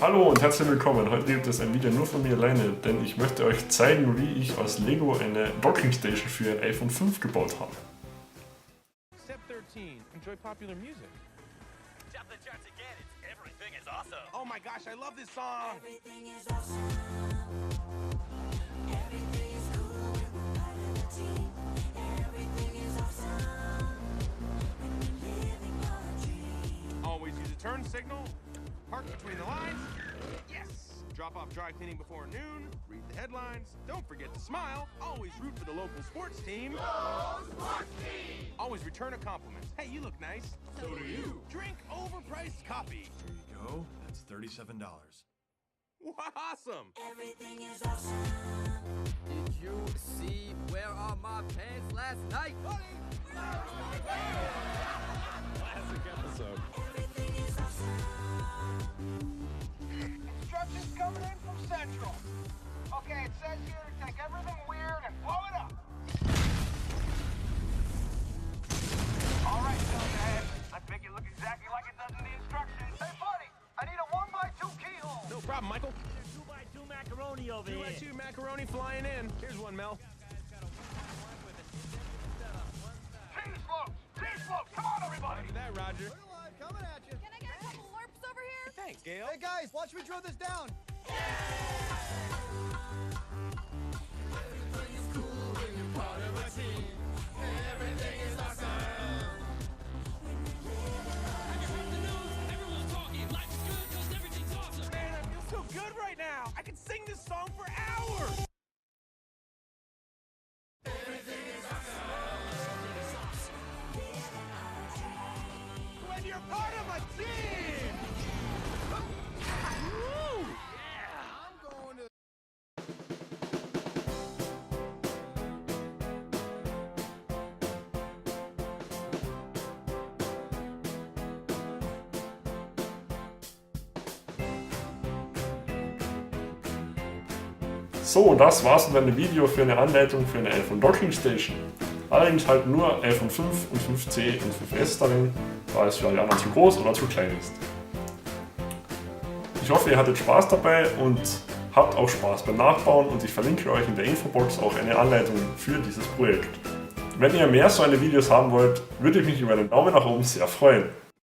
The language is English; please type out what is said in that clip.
Hallo und herzlich willkommen. Heute gibt es ein Video nur von mir alleine, denn ich möchte euch zeigen, wie ich aus Lego eine Docking Station für ein iPhone 5 gebaut habe. Step 13. Enjoy popular music. Jump the charts again. It's Everything is Awesome. Oh my gosh, I love this song. Everything is awesome. Everything is cool when we're part of the team. Everything is awesome when we're living our dream. Always use a turn signal. Park between the lines. Yes. Drop off dry cleaning before noon. Read the headlines. Don't forget to smile. Always root for the local sports team. Go sports team! Always return a compliment. Hey, you look nice. So do you. Drink overpriced coffee. There you go. That's $37. Awesome. Everything is awesome. Did you see where are my pants last night? Classic episode. Everything is awesome. Instructions coming in from Central. Okay, it says here to take everything weird and blow it up. All right, Silverhead. I think it looks exactly like it does in the instructions. Hey, buddy, I need a 1x2 keyhole. No problem, Michael. 2x2 macaroni over 2x2 macaroni flying in. Here's one, Mel. Cheese floats! Cheese floats! Come on, everybody! After that, Roger. Coming at you. Can I get a couple LARPs over here? Thanks, Gail. Hey guys, watch me drill this down. Man, I feel so good right now. I can sing this song for hours. When you're part of a team. Woo! I'm going to. So, das war's mit einem Video für eine Anleitung für eine iPhone Docking Station. Allerdings halt nur iPhone 5 und 5C und 5S darin, da es für alle anderen zu groß oder zu klein ist. Ich hoffe, ihr hattet Spaß dabei und habt auch Spaß beim Nachbauen und ich verlinke euch in der Infobox auch eine Anleitung für dieses Projekt. Wenn ihr mehr so eine Videos haben wollt, würde ich mich über einen Daumen nach oben sehr freuen.